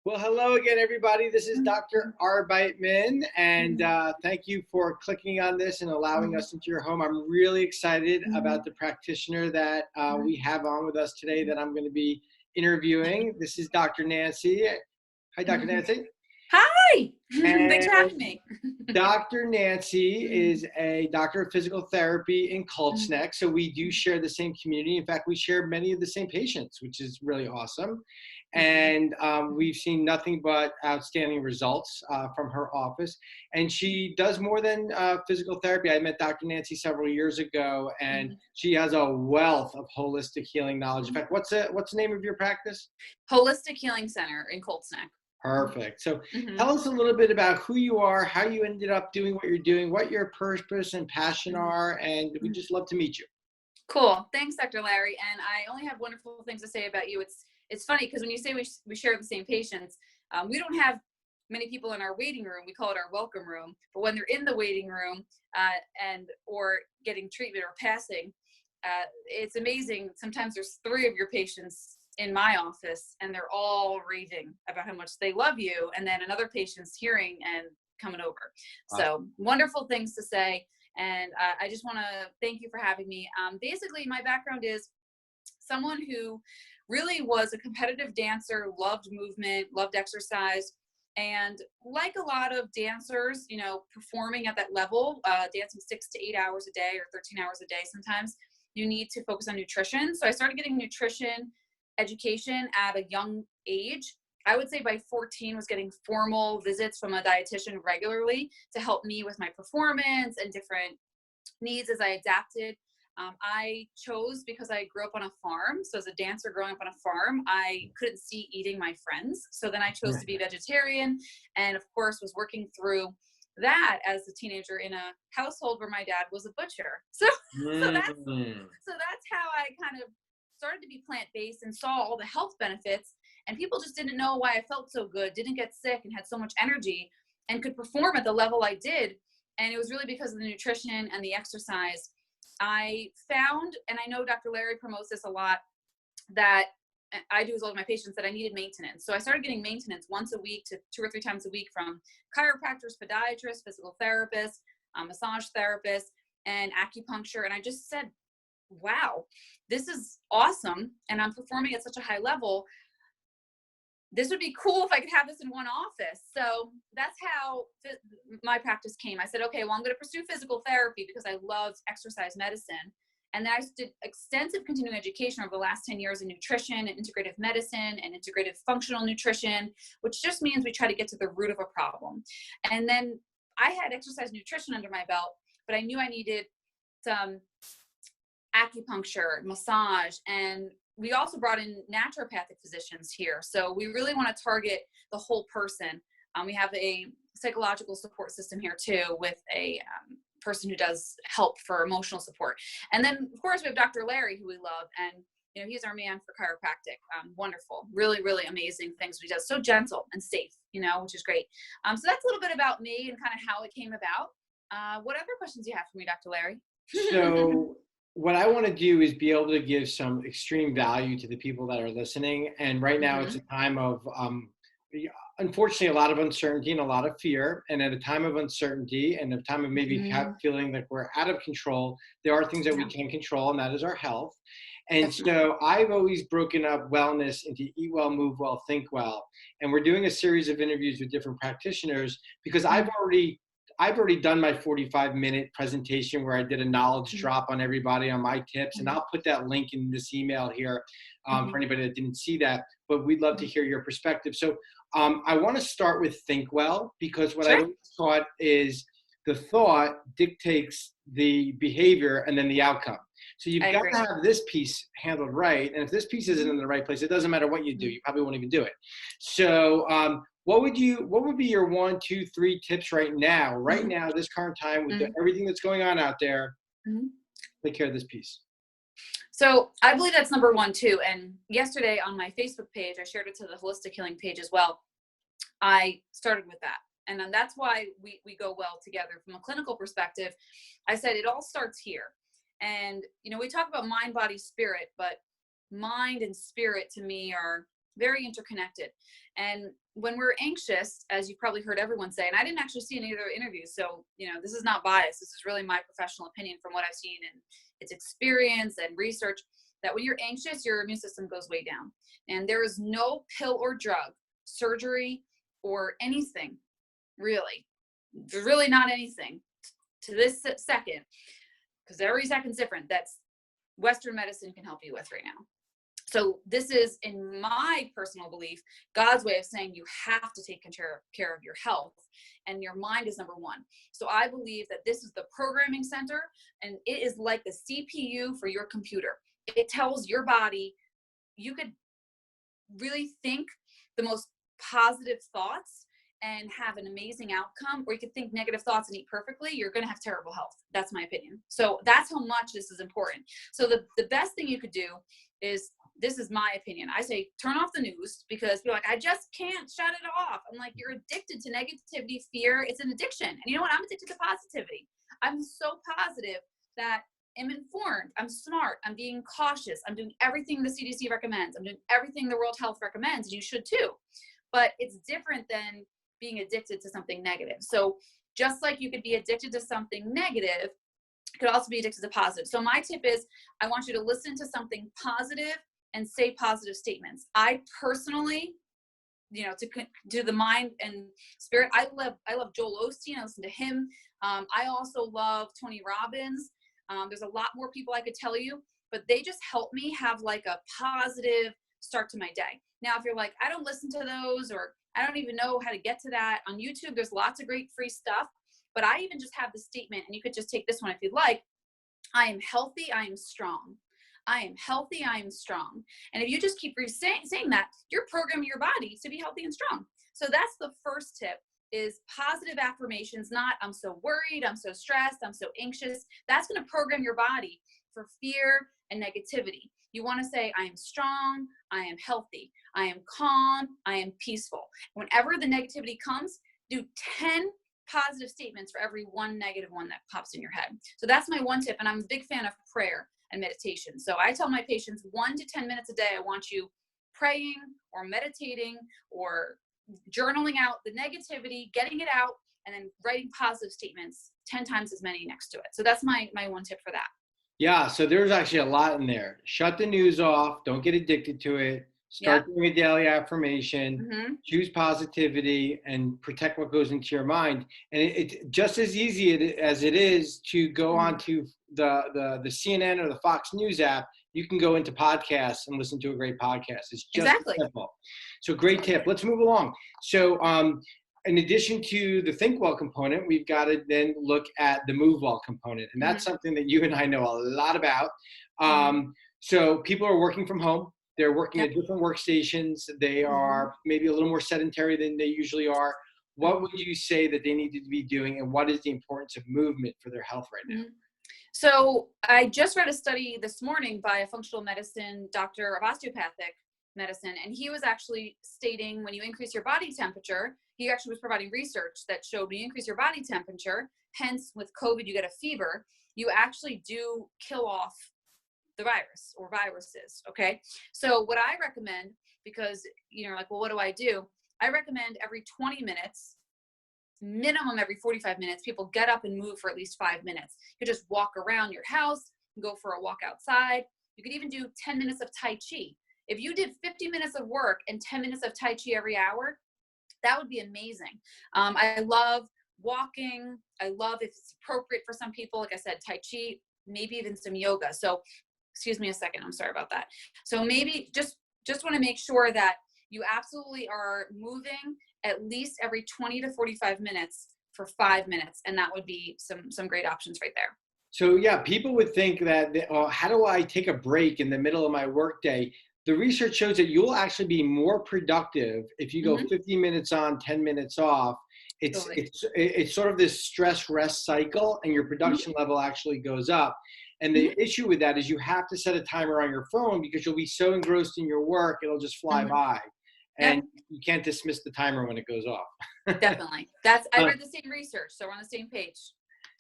Well, hello again, everybody. This is Dr. Arbeitman, and thank you for clicking on this and allowing us into your home. I'm really excited about the practitioner that we have on with us today that I'm going to be interviewing. This is Dr. Nancy. Hi, Dr. Nancy. Hi. Thanks for And having me. Dr. Nancy is a doctor of physical therapy in Colts Neck, so we do share the same community. In fact, we share many of the same patients, which is really awesome. And we've seen nothing but outstanding results from her office. And she does more than physical therapy. I met Dr. Nancy several years ago, and she has a wealth of holistic healing knowledge. In fact, what's the name of your practice? Holistic Healing Center in Colts Neck. Perfect. So tell us a little bit about who you are, how you ended up doing what you're doing, what your purpose and passion are, and we'd just love to meet you. Cool. Thanks, Dr. Larry. And I only have wonderful things to say about you. It's funny because when you say we share the same patients, we don't have many people in our waiting room. We call it our welcome room. But when they're in the waiting room or getting treatment or passing, it's amazing. Sometimes there's 3 of your patients in my office and they're all raving about how much they love you, and then another patient's hearing and coming over. So wonderful things to say. And I just want to thank you for having me. Basically, my background is someone who really was a competitive dancer, loved movement, loved exercise. And like a lot of dancers, performing at that level, dancing 6 to 8 hours a day or 13 hours a day sometimes, you need to focus on nutrition. So I started getting nutrition education at a young age. I would say by 14 was getting formal visits from a dietitian regularly to help me with my performance and different needs as I adapted. I chose because I grew up on a farm. So as a dancer growing up on a farm, I couldn't see eating my friends. So then I chose to be vegetarian, and of course was working through that as a teenager in a household where my dad was a butcher. So that's how I kind of started to be plant-based and saw all the health benefits, and people just didn't know why I felt so good, didn't get sick, and had so much energy and could perform at the level I did. And it was really because of the nutrition and the exercise. I found, and I know Dr. Larry promotes this a lot, that I do as well with my patients, that I needed maintenance. So I started getting maintenance once a week to 2 or 3 times a week from chiropractors, podiatrists, physical therapists, massage therapists, and acupuncture. And I just said, wow, this is awesome. And I'm performing at such a high level. This would be cool if I could have this in one office. So that's how my practice came. I said, okay, well, I'm going to pursue physical therapy because I love exercise medicine. And then I did extensive continuing education over the last 10 years in nutrition and integrative medicine and integrative functional nutrition, which just means we try to get to the root of a problem. And then I had exercise nutrition under my belt, but I knew I needed some acupuncture, massage, and we also brought in naturopathic physicians here. So we really want to target the whole person. We have a psychological support system here too, with a person who does help for emotional support. And then of course we have Dr. Larry, who we love, and he's our man for chiropractic. Wonderful, really, really amazing things he does. So gentle and safe, which is great. So that's a little bit about me and kind of how it came about. What other questions do you have for me, Dr. Larry? So what I want to do is be able to give some extreme value to the people that are listening. And right now it's a time of, unfortunately, a lot of uncertainty and a lot of fear. And at a time of uncertainty and a time of maybe feeling like we're out of control, there are things that we can control, and that is our health. And so I've always broken up wellness into eat well, move well, think well. And we're doing a series of interviews with different practitioners because I've already done my 45-minute presentation where I did a knowledge drop on everybody on my tips, and I'll put that link in this email here for anybody that didn't see that, but we'd love to hear your perspective. So I want to start with think well, because what I always thought is the thought dictates the behavior and then the outcome. So you've got to have this piece handled right, and if this piece isn't in the right place, it doesn't matter what you do, you probably won't even do it. So what would be your 1, 2, 3 tips right now, this current time with everything that's going on out there? Take care of this piece. So I believe that's number 1 too. And yesterday on my Facebook page, I shared it to the Holistic Healing page as well. I started with that. And then that's why we go well together from a clinical perspective. I said, it all starts here. And, we talk about mind, body, spirit, but mind and spirit to me are very interconnected. And when we're anxious, as you've probably heard everyone say, and I didn't actually see any of their interviews, so, this is not biased. This is really my professional opinion from what I've seen and its experience and research, that when you're anxious, your immune system goes way down. And there is no pill or drug, surgery, or anything, really. There's really not anything to this second, because every second's different, that's Western medicine can help you with right now. So this is, in my personal belief, God's way of saying you have to take care of your health, and your mind is number one. So I believe that this is the programming center, and it is like the CPU for your computer. It tells your body, you could really think the most positive thoughts and have an amazing outcome, or you could think negative thoughts and eat perfectly, you're going to have terrible health. That's my opinion. So that's how much this is important. So the best thing you could do is, this is my opinion, I say turn off the news, because people are like, I just can't shut it off. I'm like, you're addicted to negativity, fear. It's an addiction. And you know what? I'm addicted to positivity. I'm so positive that I'm informed, I'm smart, I'm being cautious, I'm doing everything the CDC recommends, I'm doing everything the World Health recommends, and you should too. But it's different than being addicted to something negative. So just like you could be addicted to something negative, you could also be addicted to positive. So my tip is, I want you to listen to something positive and say positive statements. I personally, to the mind and spirit, I love Joel Osteen. I listen to him. I also love Tony Robbins. There's a lot more people I could tell you, but they just help me have like a positive start to my day. Now, if you're like, I don't listen to those, or I don't even know how to get to that, on YouTube, there's lots of great free stuff, but I even just have the statement, and you could just take this one if you'd like. I am healthy, I am strong. I am healthy, I am strong. And if you just keep saying that, you're programming your body to be healthy and strong. So that's the first tip, is positive affirmations, not I'm so worried, I'm so stressed, I'm so anxious. That's going to program your body for fear and negativity. You want to say, I am strong, I am healthy, I am calm, I am peaceful. Whenever the negativity comes, do 10 positive statements for every one negative one that pops in your head. So that's my one tip. And I'm a big fan of prayer and meditation. So I tell my patients 1 to 10 minutes a day, I want you praying or meditating or journaling out the negativity, getting it out, and then writing positive statements, 10 times as many next to it. So that's my one tip for that. Yeah, so there's actually a lot in there. Shut the news off. Don't get addicted to it. Start doing a daily affirmation. Choose positivity, and protect what goes into your mind. And it's just as easy as it is to go onto the CNN or the Fox News app. You can go into podcasts and listen to a great podcast. It's just simple. So great tip. Let's move along. So in addition to the think well component, we've got to then look at the move well component. And that's something that you and I know a lot about. So people are working from home. They're working at different workstations. They are maybe a little more sedentary than they usually are. What would you say that they need to be doing, and what is the importance of movement for their health right now? So I just read a study this morning by a functional medicine doctor of osteopathic medicine, and he was actually stating when you increase your body temperature, he actually was providing research that showed when you increase your body temperature, hence with COVID you get a fever, you actually do kill off the virus or viruses. Okay. So what I recommend, because you're like, well, what do? I recommend every 20 minutes, minimum every 45 minutes, people get up and move for at least 5 minutes. You just walk around your house, go for a walk outside. You could even do 10 minutes of Tai Chi. If you did 50 minutes of work and 10 minutes of Tai Chi every hour, that would be amazing. I love walking. I love, if it's appropriate for some people, like I said, Tai Chi, maybe even some yoga. So excuse me a second. I'm sorry about that. So maybe just want to make sure that you absolutely are moving at least every 20 to 45 minutes for 5 minutes. And that would be some great options right there. So yeah, people would think that, how do I take a break in the middle of my workday? The research shows that you'll actually be more productive if you go 50 minutes on, 10 minutes off. It's sort of this stress rest cycle, and your production level actually goes up. And the issue with that is you have to set a timer on your phone, because you'll be so engrossed in your work, it'll just fly by. And you can't dismiss the timer when it goes off. Definitely. I read the same research, so we're on the same page.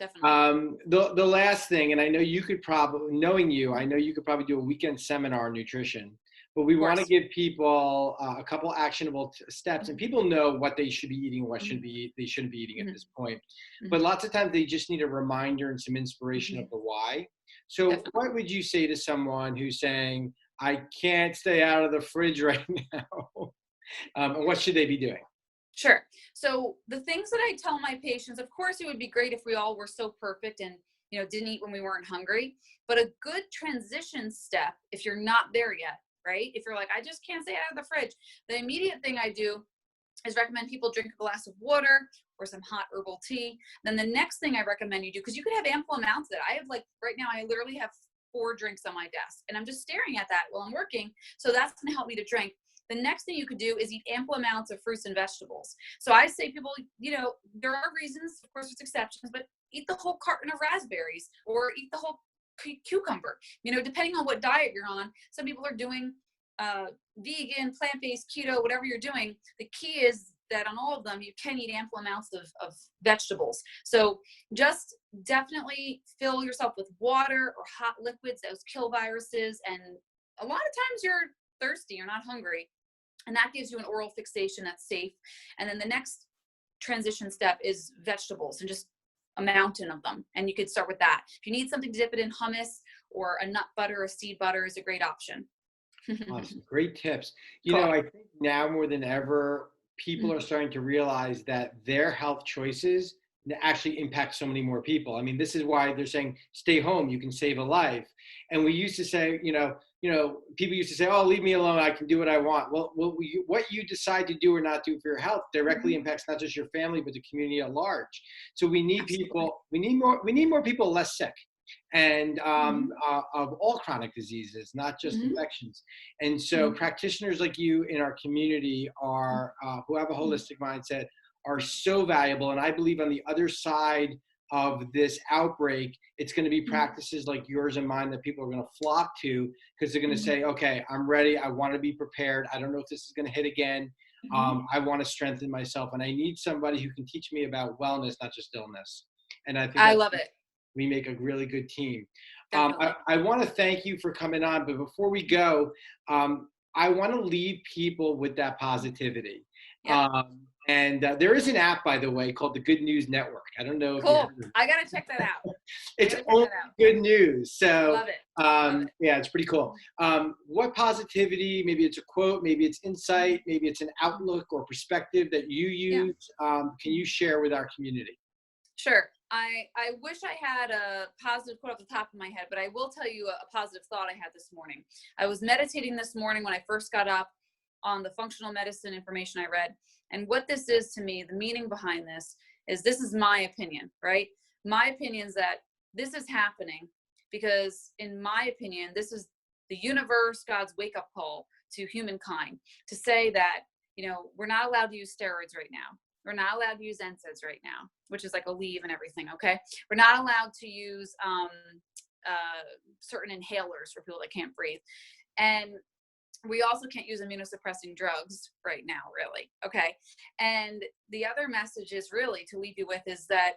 Definitely. The last thing, and I know you could probably, knowing you, I know you could probably do a weekend seminar on nutrition. but we Of want to course. give people a couple actionable steps, and Mhm. people know what they should be eating and what Mhm. they shouldn't be eating at Mhm. this point. But Mhm. lots of times they just need a reminder and some inspiration of Mhm. the why. So Definitely. what would you say to someone who's saying, I can't stay out of the fridge right now? And what should they be doing? Sure. So the things that I tell my patients, of course, it would be great if we all were so perfect and didn't eat when we weren't hungry. But a good transition step, if you're not there yet, right? If you're like, I just can't stay out of the fridge, the immediate thing I do is recommend people drink a glass of water or some hot herbal tea. Then the next thing I recommend you do, because you could have ample amounts of it. I have like right now, I literally have 4 drinks on my desk and I'm just staring at that while I'm working. So that's going to help me to drink. The next thing you could do is eat ample amounts of fruits and vegetables. So I say people, there are reasons, of course, there's exceptions, but eat the whole carton of raspberries or eat the whole cucumber, depending on what diet you're on. Some people are doing vegan, plant-based, keto, whatever you're doing. The key is that on all of them, you can eat ample amounts of vegetables. So just definitely fill yourself with water or hot liquids, those kill viruses. And a lot of times you're thirsty, you're not hungry. And that gives you an oral fixation that's safe. And then the next transition step is vegetables and just a mountain of them. And you could start with that. If you need something to dip it in, hummus or a nut butter or seed butter is a great option. Awesome. Great tips. Cool. I think now more than ever, people are Mhm. starting to realize that their health choices actually impact so many more people. I mean, this is why they're saying stay home, you can save a life. And we used to say, people used to say, "Oh, leave me alone, I can do what I want." Well, what you decide to do or not do for your health directly Mhm. impacts not just your family, but the community at large. So we need Absolutely. people, we need more people less sick and Mhm. of all chronic diseases, not just Mhm. infections. And so Mhm. practitioners like you in our community are who have a Mhm. holistic mindset are so valuable. And I believe on the other side of this outbreak, it's going to be Mhm. practices like yours and mine that people are going to flock to because they're going to Mhm. say, okay, I'm ready. I want to be prepared. I don't know if this is going to hit again. Mhm. I want to strengthen myself and I need somebody who can teach me about wellness, not just illness. And I think I that love it. we make a really good team. Definitely. I want to thank you for coming on, but before we go, I want to leave people with that positivity. Yep. And there is an app, by the way, called the Good News Network. I don't know if you Cool. heard of I gotta check that out. it. I It's gotta check only that out. good news. So, Love it. Love it. yeah, it's pretty cool. What positivity, maybe it's a quote, maybe it's Mhm. insight, maybe it's an Mhm. outlook or perspective that you Yeah. use, can you Mhm. share with our community? Sure. I wish I had a positive quote off the top of my head, but I will tell you a positive thought I had this morning. I was meditating this morning when I first got up on the functional medicine information I read. And what this is to me, the meaning behind this is my opinion, right? My opinion is that this is happening because, in my opinion, this is the universe, God's wake up call to humankind to say that, we're not allowed to use steroids right now. We're not allowed to use NSAIDs right now, which is like a leave and everything. Okay. We're not allowed to use certain inhalers for people that can't breathe. And we also can't use immunosuppressing drugs right now, really. Okay. And the other message is really to leave you with is that,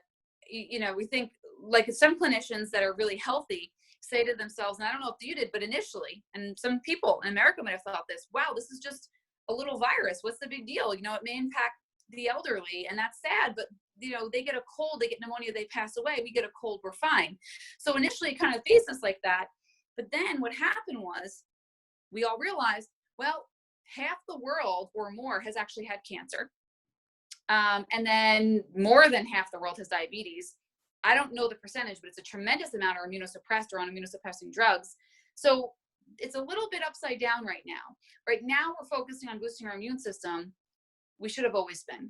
we think like some clinicians that are really healthy say to themselves, and I don't know if you did, but initially, and some people in America might have thought this, wow, this is just a little virus. What's the big deal? It may impact the elderly, and that's sad, but they get a cold, they get pneumonia, they pass away. We get a cold, we're fine. So initially it kind of faced us like that. But then what happened was we all realized, well, half the world or more has actually had cancer. And then more than half the world has diabetes. I don't know the percentage, but it's a tremendous amount are immunosuppressed or on immunosuppressing drugs. So it's a little bit upside down right now. Right now, we're focusing on boosting our immune system. We should have always been.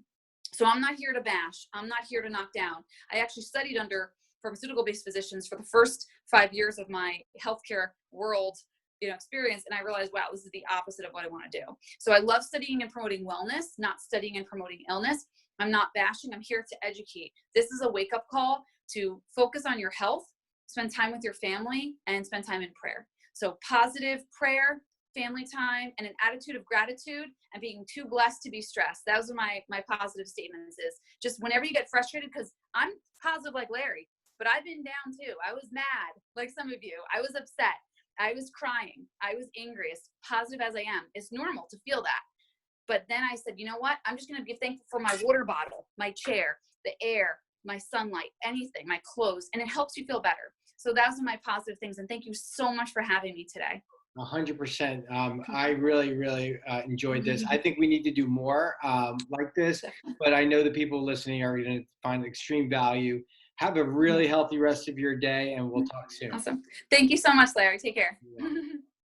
So I'm not here to bash. I'm not here to knock down. I actually studied under pharmaceutical-based physicians for the first 5 years of my healthcare world, experience, and I realized, wow, this is the opposite of what I want to do. So I love studying and promoting wellness, not studying and promoting illness. I'm not bashing. I'm here to educate. This is a wake-up call to focus on your health, spend time with your family, and spend time in prayer. So positive prayer, family time, and an attitude of gratitude and being too blessed to be stressed. Those are my positive statements is just whenever you get frustrated, because I'm positive like Larry, but I've been down too. I was mad like some of you. I was upset. I was crying. I was angry, as positive as I am. It's normal to feel that. But then I said, you know what? I'm just going to be thankful for my water bottle, my chair, the air, my sunlight, anything, my clothes, and it helps you feel better. So those are my positive things. And thank you so much for having me today. 100%. I really, really enjoyed this. I think we need to do more like this, but I know the people listening are going to find extreme value. Have a really healthy rest of your day, and we'll talk soon. Awesome. Thank you so much, Larry. Take care.